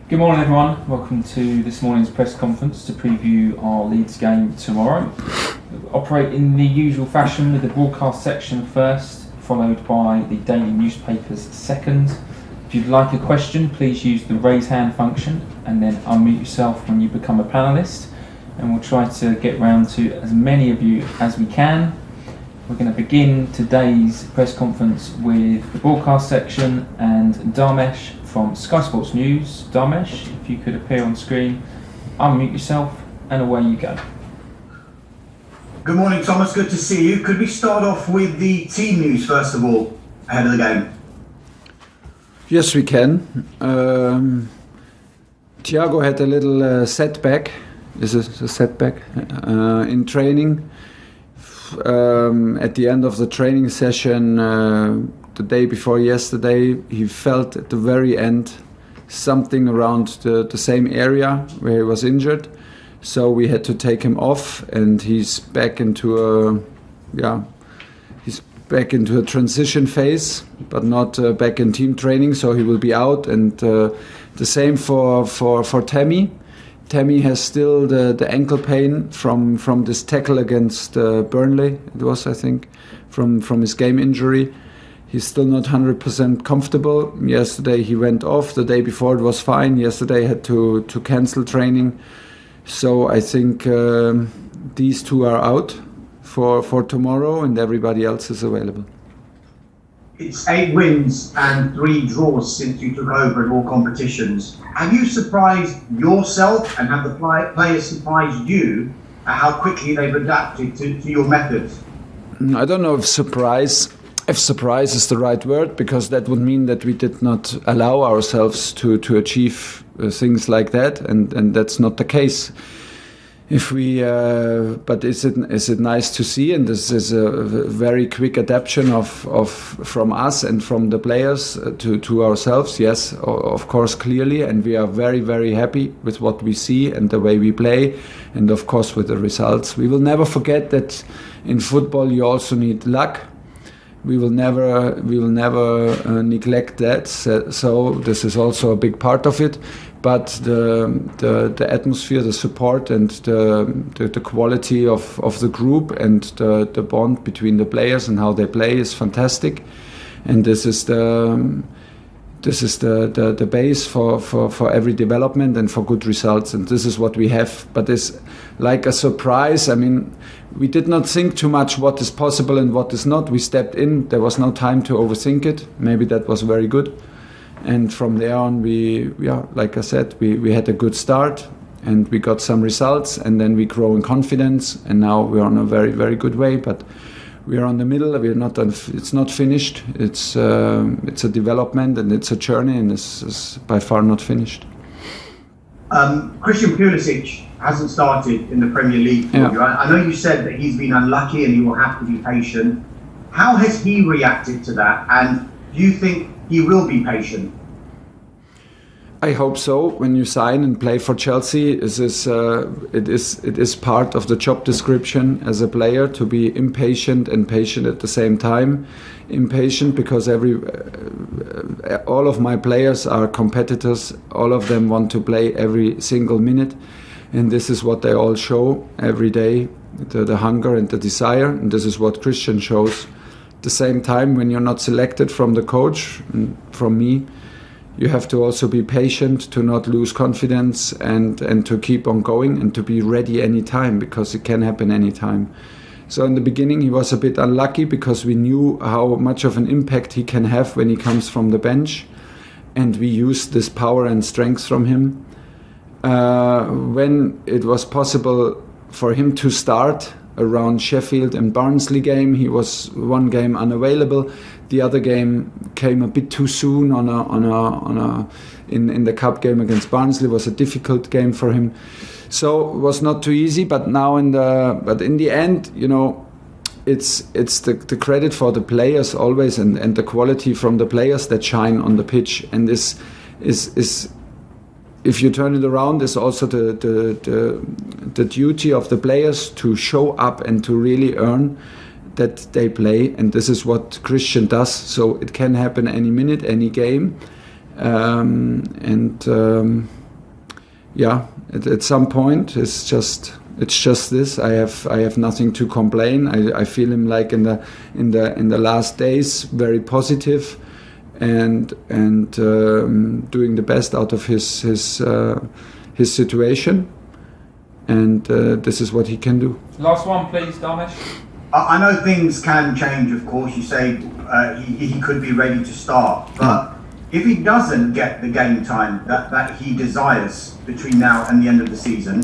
Good morning everyone, welcome to this morning's press conference to preview our Leeds game tomorrow. We'll operate in the usual fashion with the broadcast section first, followed by the daily newspapers second. If you'd like a question, please use the raise hand function and then unmute yourself when you become a panellist, and we'll try to get round to as many of you as we can. We're going to begin today's press conference with the broadcast section and Dharmesh from Sky Sports News. Dharmesh, if you could appear on screen, unmute yourself and away you go. Good morning, Thomas. Good to see you. Could we start off with the team news first of all, ahead of the game? Yes, we can. Thiago had a little setback. Is it a setback? In training. At the end of the training session, the day before yesterday, he felt at the very end something around the same area where he was injured. So we had to take him off, and he's back into a transition phase, but not back in team training. So he will be out, and the same for Tammy. Tammy has still the ankle pain from this tackle against Burnley. It was, I think, from his game injury. He's still not 100% comfortable. Yesterday he went off. The day before it was fine. Yesterday had to cancel training. So I think these two are out for tomorrow, and everybody else is available. It's 8 wins and 3 draws since you took over in all competitions. Have you surprised yourself, and have the players surprised you at how quickly they've adapted to your methods? I don't know if surprise is the right word, because that would mean that we did not allow ourselves to achieve things like that, and that's not the case. But is it nice to see? And this is a very quick adaptation from us and from the players to ourselves. Yes, of course, clearly, and we are very, very happy with what we see and the way we play, and of course with the results. We will never forget that in football you also need luck. We will never neglect that. So this is also a big part of it. But the atmosphere, the support, and the quality of the group and the bond between the players and how they play is fantastic. And this is the base for every development and for good results. And this is what we have. But it's like a surprise. I mean, we did not think too much what is possible and what is not. We stepped in. There was no time to overthink it. Maybe that was very good. And from there on, like I said, we had a good start, and we got some results, and then we grow in confidence, and now we're on a very, very good way. But we are on the middle. We're not. It's not finished. It's a development, and it's a journey, and it's by far not finished. Christian Pulisic hasn't started in the Premier League for you. I know you said that he's been unlucky and he will have to be patient. How has he reacted to that? And do you think he will be patient? I hope so. When you sign and play for Chelsea, it is part of the job description as a player to be impatient and patient at the same time. Impatient because all of my players are competitors. All of them want to play every single minute, and this is what they all show every day: the hunger and the desire. And this is what Christian shows. At the same time, when you're not selected from the coach and from me, you have to also be patient, to not lose confidence, and to keep on going and to be ready anytime, because it can happen anytime. So in the beginning he was a bit unlucky, because we knew how much of an impact he can have when he comes from the bench, and we used this power and strength from him. When it was possible for him to start around Sheffield and Barnsley game, he was one game unavailable. The other game came a bit too soon in the cup game against Barnsley. Was a difficult game for him, so it was not too easy. But in the end, it's the credit for the players always, and the quality from the players that shine on the pitch. And this is if you turn it around, is also the duty of the players to show up and to really earn that they play. And this is what Christian does. So it can happen any minute, any game. yeah, at some point it's just this. I have nothing to complain. I feel him like in the last days very positive, and doing the best out of his situation, and this is what he can do. Last one, please, Damesh. I know things can change, of course. You say he could be ready to start, but if he doesn't get the game time that he desires between now and the end of the season,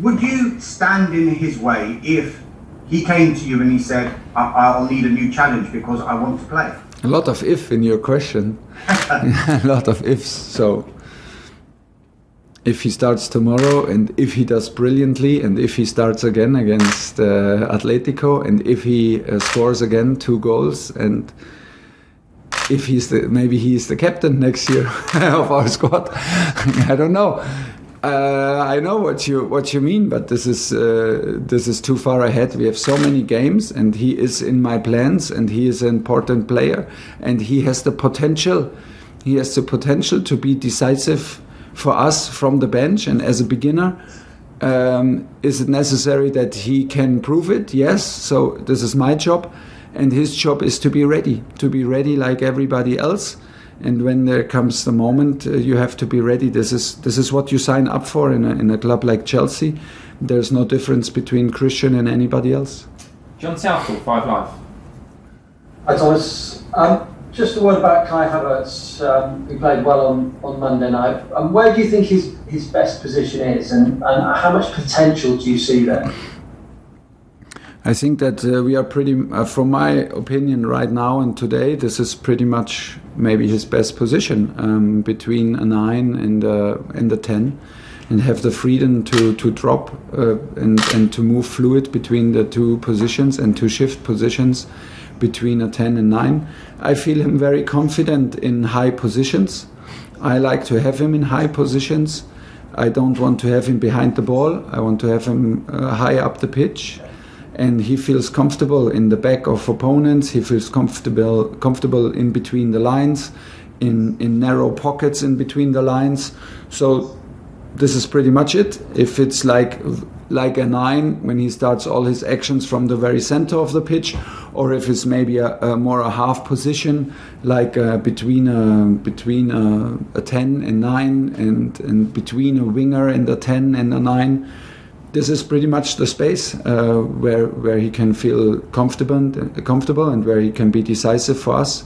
would you stand in his way if he came to you and he said, I'll need a new challenge because I want to play? A lot of if in your question. A lot of ifs. So if he starts tomorrow, and if he does brilliantly, and if he starts again against Atletico, and if he scores again 2 goals, and if maybe he's the captain next year of our squad. I don't know. I know what you mean, but this is too far ahead. We have so many games, and he is in my plans, and he is an important player, and he has the potential. He has the potential to be decisive for us from the bench, and as a beginner. Is it necessary that he can prove it? Yes. So this is my job, and his job is to be ready like everybody else. And when there comes the moment, you have to be ready. This is what you sign up for in a club like Chelsea. There's no difference between Christian and anybody else. John Southall, 5 Live. Hi Thomas. Just a word about Kai Havertz, who played well on Monday night. Where do you think his best position is, and how much potential do you see there? I think that we are pretty, from my opinion right now and today, this is pretty much maybe his best position, between a 9 and a 10, and have the freedom to drop and to move fluid between the 2 positions and to shift positions between a 10 and 9. I feel him very confident in high positions. I like to have him in high positions. I don't want to have him behind the ball. I want to have him high up the pitch. And he feels comfortable in the back of opponents. He feels comfortable in between the lines, in narrow pockets in between the lines. So this is pretty much it. If it's like a 9 when he starts all his actions from the very center of the pitch, or if it's maybe a more a half position, like between a 10 and 9, and between a winger and a 10 and a 9. This is pretty much the space where he can feel comfortable and where he can be decisive for us.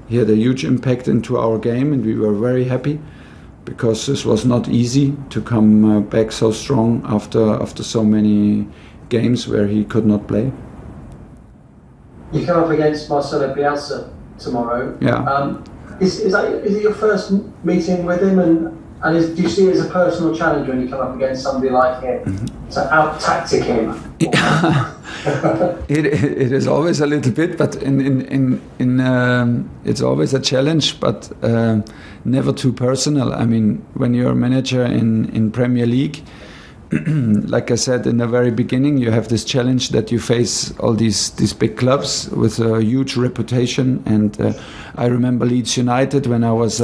He had a huge impact into our game, and we were very happy because this was not easy to come back so strong after so many games where he could not play. You come up against Marcelo Bielsa tomorrow. Yeah. Is it your first meeting with him, and do you see it as a personal challenge when you come up against somebody like him to out-tactic him? It is always a little bit, but it's always a challenge, but never too personal. I mean, when you're a manager in Premier League, like I said in the very beginning, you have this challenge that you face all these big clubs with a huge reputation. And I remember Leeds United when I was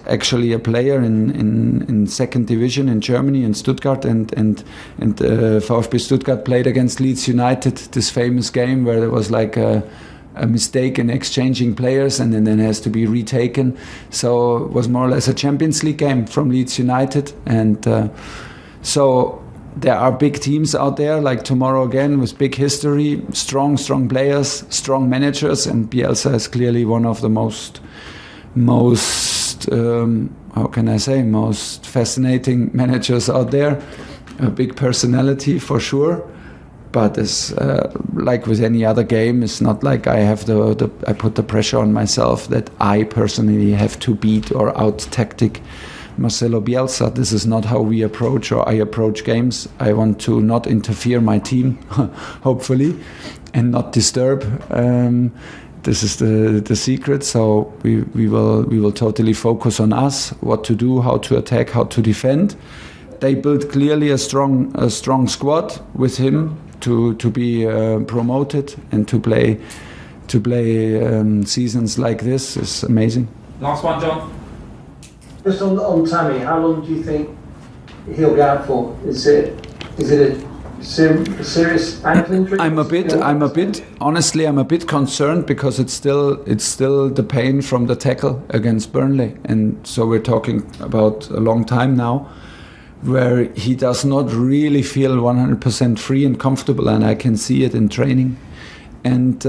actually a player in second division in Germany in Stuttgart, and VfB Stuttgart played against Leeds United, this famous game where there was like a mistake in exchanging players and then has to be retaken. So it was more or less a Champions League game from Leeds United. And so there are big teams out there, like tomorrow again, with big history, strong players, strong managers, and Bielsa is clearly one of the most fascinating managers out there. A big personality for sure. But it's like with any other game, it's not like I put the pressure on myself that I personally have to beat or out-tactic Marcelo Bielsa. This is not how we approach, or I approach games. I want to not interfere my team, hopefully, and not disturb. This is the secret. So we will totally focus on us, what to do, how to attack, how to defend. They built clearly a strong squad with him to be promoted, and to play seasons like this is amazing. Last one, John. Just on Tammy, how long do you think he'll be out for? Is it a serious ankle injury? I'm a bit honestly, I'm a bit concerned because it's still the pain from the tackle against Burnley, and so we're talking about a long time now, where he does not really feel 100% free and comfortable, and I can see it in training. And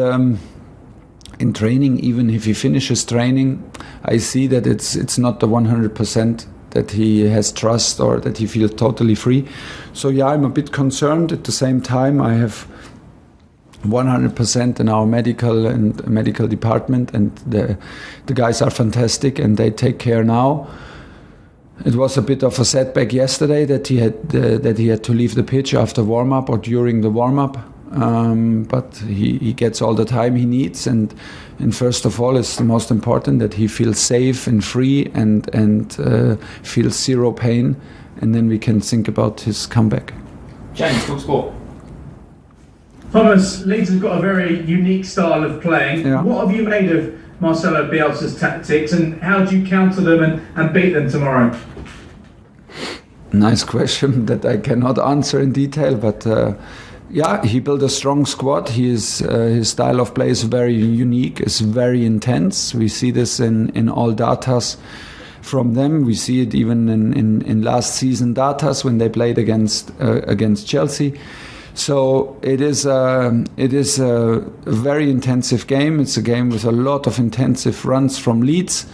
in training, even if he finishes training, I see that it's not the 100% that he has trust or that he feels totally free. So yeah, I'm a bit concerned. At the same time, I have 100% in our medical department, and the guys are fantastic and they take care now. It was a bit of a setback yesterday that he had to leave the pitch after warm-up or during the warm-up. But he gets all the time he needs, and first of all, it's the most important that he feels safe and free and feels zero pain, and then we can think about his comeback. James, talk sport. Thomas, Leeds have got a very unique style of playing. Yeah. What have you made of Marcelo Bielsa's tactics, and how do you counter them and beat them tomorrow? Nice question that I cannot answer in detail, but yeah, he built a strong squad. His style of play is very unique, it's very intense. We see this in all datas from them. We see it even in last season datas when they played against Chelsea. So it is a very intensive game. It's a game with a lot of intensive runs from Leeds,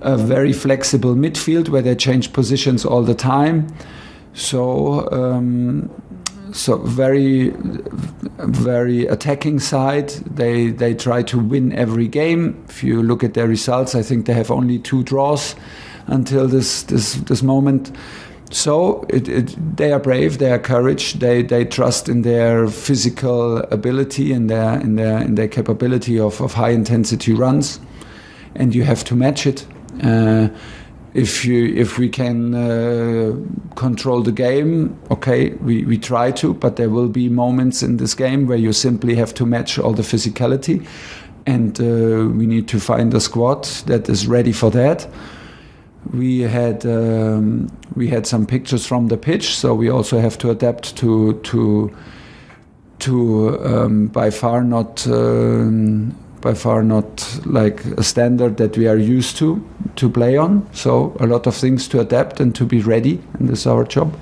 a very flexible midfield where they change positions all the time. So very, very attacking side. They try to win every game. If you look at their results, I think they have only 2 draws until this moment. So they are brave. They are courage. They trust in their physical ability and in their capability of high intensity runs, and you have to match it. If we can control the game, okay, we try to, but there will be moments in this game where you simply have to match all the physicality, and we need to find a squad that is ready for that. We had some pictures from the pitch, so we also have to adapt to by far not like a standard that we are used to play on. So a lot of things to adapt and to be ready, and this is our job.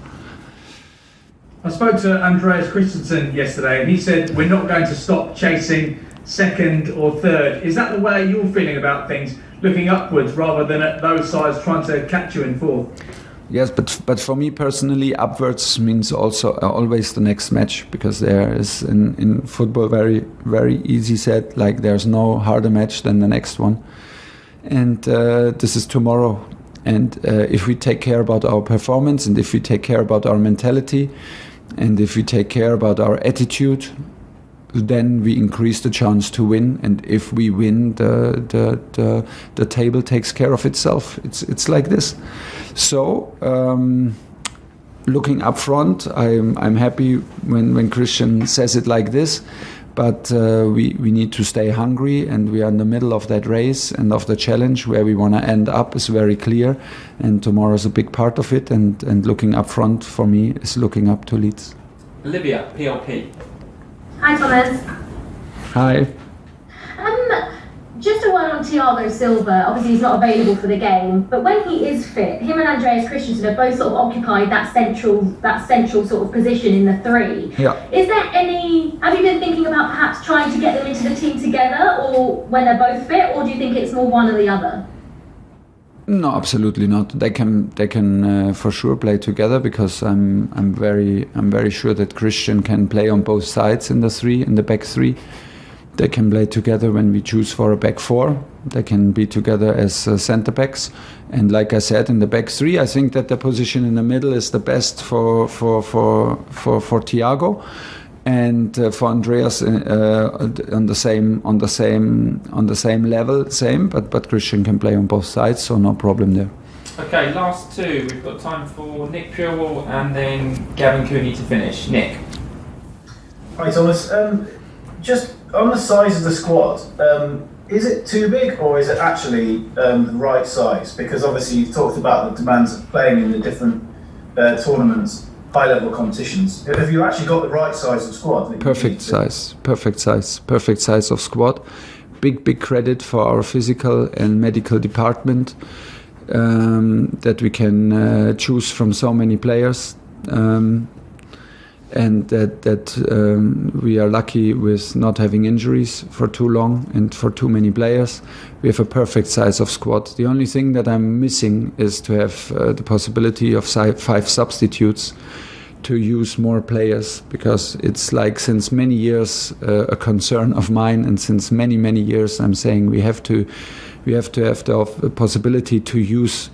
I spoke to Andreas Christensen yesterday, and he said we're not going to stop chasing second or third. Is that the way you're feeling about things, looking upwards rather than at those sides trying to catch you in fourth? Yes, but for me personally, upwards means also always the next match, because there is in football very, very easy said, like there's no harder match than the next one. And this is tomorrow. And if we take care about our performance, and if we take care about our mentality, and if we take care about our attitude, then we increase the chance to win. And if we win, the table takes care of itself. It's like this. So looking up front, I'm happy when Christian says it like this. But we need to stay hungry, and we are in the middle of that race and of the challenge. Where we want to end up is very clear, and tomorrow is a big part of it. And looking up front for me is looking up to Leeds. Olivia, PLP. Hi, Thomas. Hi. Just a word on Thiago Silva. Obviously, he's not available for the game, but when he is fit, him and Andreas Christensen have both sort of occupied that central sort of position in the 3. Yeah. Is there any? Have you been thinking about perhaps trying to get them into the team together, or when they're both fit, or do you think it's more one or the other? No, absolutely not. They can for sure play together, because I'm very sure that Christian can play on both sides in the back 3. They can play together when we choose for a back 4. They can be together as centre backs. And like I said, in the back 3, I think that the position in the middle is the best for Thiago, and for Andreas on the same level, but Christian can play on both sides, so no problem there. Okay, last 2. We've got time for Nick Purewell and then Gavin Cooney to finish. Nick. Hi Thomas. Just on the size of the squad, is it too big or is it actually the right size? Because obviously you've talked about the demands of playing in the different tournaments, high-level competitions. Have you actually got the right size of squad? Perfect size of squad. Big credit for our physical and medical department, that we can choose from so many players, and that we are lucky with not having injuries for too long and for too many players. We have a perfect size of squad. The only thing that I'm missing is to have the possibility of 5 substitutes, to use more players, because it's like since many years a concern of mine, and since many years I'm saying we have to have the possibility to use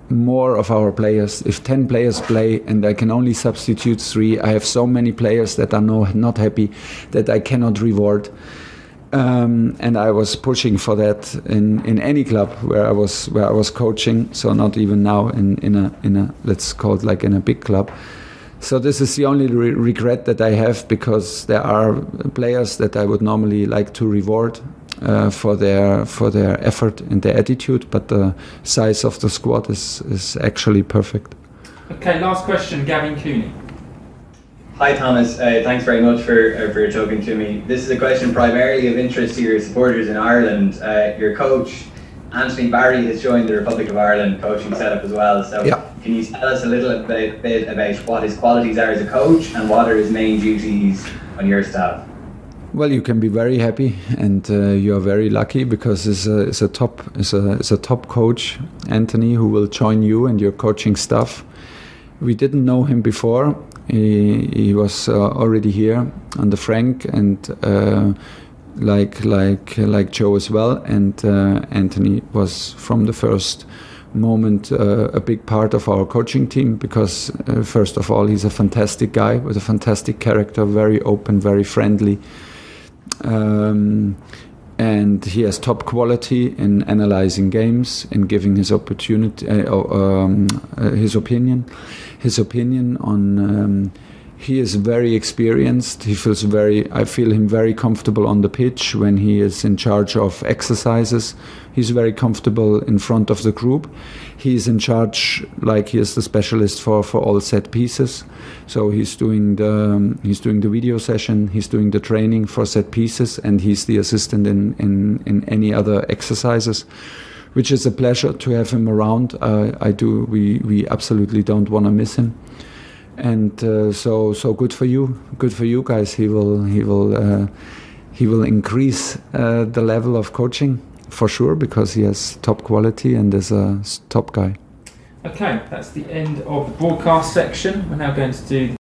more of our players. If 10 players play and I can only substitute 3, I have so many players that are not happy, that I cannot reward. And I was pushing for that in any club where I was coaching. So not even now in a let's call it like in a big club. So this is the only regret that I have, because there are players that I would normally like to reward for their effort and their attitude, but the size of the squad is actually perfect. Okay, last question, Gavin Cooney. Hi Thomas, thanks very much for talking to me. This is a question primarily of interest to your supporters in Ireland. Your coach, Anthony Barry, has joined the Republic of Ireland coaching setup as well. So Can you tell us a little bit about what his qualities are as a coach and what are his main duties on your staff? Well, you can be very happy, and you are very lucky, because he's a top coach, Anthony, who will join you and your coaching staff. We didn't know him before. He was already here under Frank, and like Joe as well. And Anthony was from the first moment a big part of our coaching team, because first of all, he's a fantastic guy with a fantastic character, very open, very friendly. And he has top quality in analyzing games and giving his opinion on. He is very experienced. I feel him very comfortable on the pitch when he is in charge of exercises. He's very comfortable in front of the group. He's in charge, like he is the specialist for all set pieces. So he's doing the video session, he's doing the training for set pieces, and he's the assistant in any other exercises, which is a pleasure to have him around. We absolutely don't want to miss him. And so good for you guys. He will increase the level of coaching for sure, because he has top quality and is a top guy. Okay, that's the end of the broadcast section. We're now going to do the